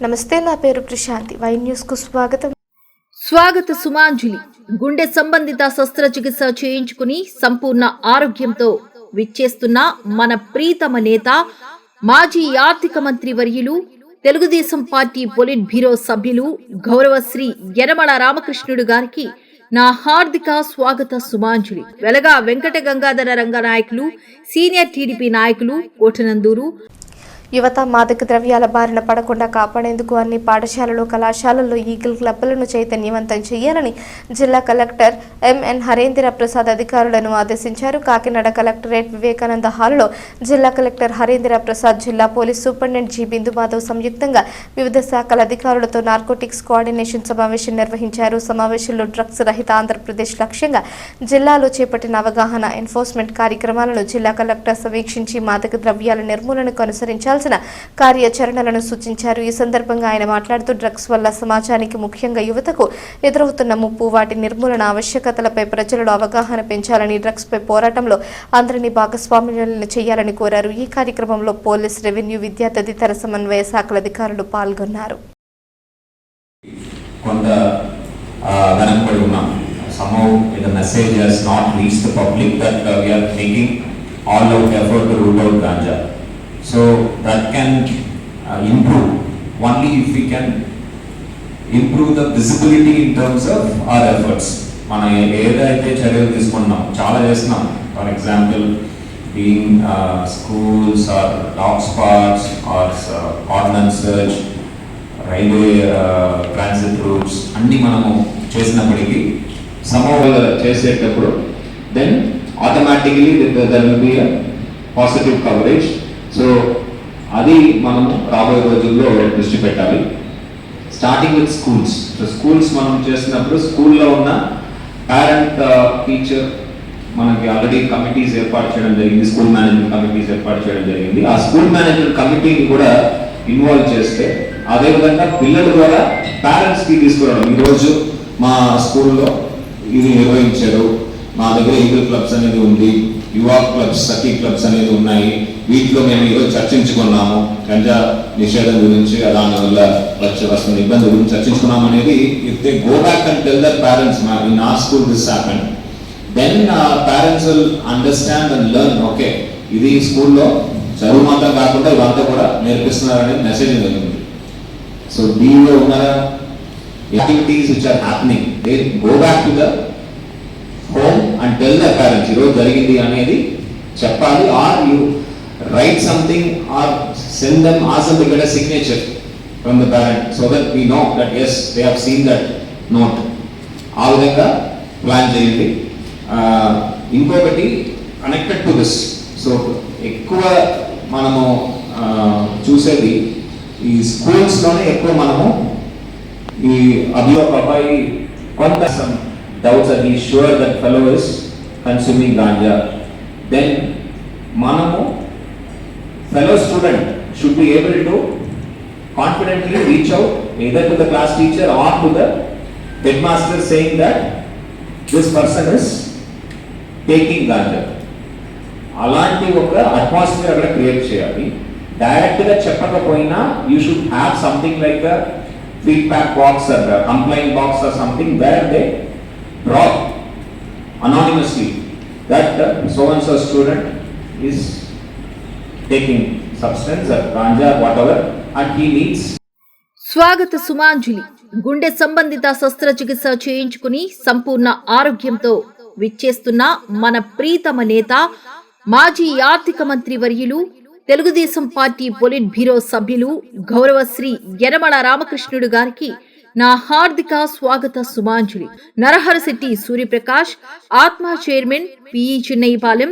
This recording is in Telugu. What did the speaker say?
నమస్తే, నా పేరు ప్రశాంతి. వై న్యూస్ కు స్వాగతం. సుమాంజలి గుండె సంబంధిత శస్త్రచికిత్స చేయించుకుని సంపూర్ణ ఆరోగ్యంతో విచ్చేస్తున్న మన ప్రీతమ నేత, మాజీ ఆర్థిక మంత్రి వర్యులు, తెలుగుదేశం పార్టీ పొలిట్ బ్యూరో సభ్యులు గౌరవశ్రీ యనమల రామకృష్ణుడు గారికి నా హార్దిక స్వాగత సుమాంజలి. వెలగా వెంకట గంగాధర రంగ నాయకులు, సీనియర్ టీడీపీ నాయకులు, కోటనందూరు యువత మాదక ద్రవ్యాల బారిన పడకుండా కాపాడేందుకు అన్ని పాఠశాలలు, కళాశాలల్లో ఈగిల్ క్లబ్లను చైతన్యవంతం చేయాలని జిల్లా కలెక్టర్ ఎంఎన్ హరేంద్ర ప్రసాద్ అధికారులను ఆదేశించారు. కాకినాడ కలెక్టరేట్ వివేకానంద హాల్లో జిల్లా కలెక్టర్ హరేంద్ర ప్రసాద్, జిల్లా పోలీస్ సూపరింటెండెంట్ జి బిందు మాధవ్ సంయుక్తంగా వివిధ శాఖల అధికారులతో నార్కోటిక్స్ కోఆర్డినేషన్ సమావేశం నిర్వహించారు. సమావేశంలో డ్రగ్స్ రహిత ఆంధ్రప్రదేశ్ లక్ష్యంగా జిల్లాలో చేపట్టిన అవగాహన, ఎన్ఫోర్స్మెంట్ కార్యక్రమాలను జిల్లా కలెక్టర్ సమీక్షించి మాదక ద్రవ్యాల నిర్మూలనకు అనుసరించాల్సిన కార్యాచరణలను సూచించారు. ఈ సందర్భంగా ఆయన మాట్లాడుతూ డ్రగ్స్ వల్ల సమాజానికి, ముఖ్యంగా యువతకు ఎదురవుతున్న ముప్పు, వాటి నిర్మూలన ఆవశ్యకతలపై ప్రజలలో అవగాహన పెంచాలని, డ్రగ్స్ పై పోరాటంలో అందరినీ భాగస్వామ్యాలను చేయాలని కోరారు. ఈ కార్యక్రమంలో పోలీస్, రెవెన్యూ, విద్యా తదితర సమన్వయ శాఖల అధికారులు పాల్గొన్నారు. So that can improve only if we can improve the visibility in terms of our efforts. మనం ఏదైతే చర్యలు తీసుకున్నాం, చాలా చేస్తున్నాం. For example being schools or dog spots or ordinance search, railway transit routes అన్నీ మనము చేసినప్పటికీ సమూహాలు చేసేటప్పుడు then automatically there will be a positive coverage. So అది మనము రాబోయే రోజుల్లో దృష్టి పెట్టాలి. Starting with schools. స్కూల్స్ మనం చేసినప్పుడు స్కూల్లో ఉన్న పేరెంట్, టీచర్, మనకి ఆల్రెడీ కమిటీస్ ఏర్పాటు చేయడం జరిగింది, స్కూల్ మేనేజ్మెంట్ కమిటీస్ ఏర్పాటు చేయడం జరిగింది. ఆ స్కూల్ మేనేజ్మెంట్ కమిటీని కూడా ఇన్వాల్వ్ చేస్తే, అదేవిధంగా పిల్లల ద్వారా పేరెంట్స్కి తీసుకురావడం, ఈరోజు మా స్కూల్లో ఇది నిర్వహించారు, మా దగ్గర ఈగిల్ క్లబ్స్ అనేది ఉంది, యువా క్లబ్స్, సఖీ క్లబ్స్ అనేది ఉన్నాయి, వీటిలో మేము ఈరోజు చర్చించుకున్నాము, గంజా నిషేధం గురించి, దానివల్ల వస్తున్న ఇబ్బంది గురించి చర్చించుకున్నాము అనేది. If they go back and tell their parents, in our school this happen, then parents will understand and learn. Okay, ఇది స్కూల్లో చదువు మాత్రం కాకుండా ఇవంతా కూడా నేర్పిస్తున్నారు అనేది మెసేజ్ జరిగింది. సో దీనిలో ఉన్న activities which are happening, they go back to the home and tell the parents ఈరోజు జరిగింది అనేది చెప్పాలి. Are you write something or send them, ask them to get a signature from the parent so that we know that yes, they have seen that note. ఆ విధంగా ప్లాన్ చేయండి. ఇంకొకటి కనెక్టెడ్ టు దిస్, సో ఎక్కువ మనము చూసేది ఈ స్కూల్స్లోనే ఎక్కువ మనము ఈ అబ్బాయి కొంత డౌట్స్ అది sure that fellow is consuming ganja, then మనము fellow student should be able to confidently reach out either to the class teacher or to the headmaster saying that this person is taking ganja. అలాంటి ఒక అట్మాస్ఫియర్ అక్కడ క్రియేట్ చేయాలి. డైరెక్ట్గా చెప్పకపోయినా you should have something like a feedback box or complaint box or something where they drop anonymously that so and so student is taking substance or ganja whatever and he needs. స్వాగత సుమాంజలి గుండె సంబంధిత శస్త్రచికిత్స చేయించుకుని సంపూర్ణ ఆరోగ్యంతో విచ్చేస్తున్న మన ప్రీతమ నేత, మాజీ ఆర్థిక మంత్రి వర్యులు, తెలుగుదేశం పార్టీ పొలిట్ బ్యూరో సభ్యులు గౌరవశ్రీ యనమల రామకృష్ణుడు గారికి నా హార్దిక స్వాగత సుమాంజలి. నరహరశెట్టి సూర్యప్రకాష్, ఆత్మ చైర్మన్, పిఈ చిన్నయ్యపాలెం.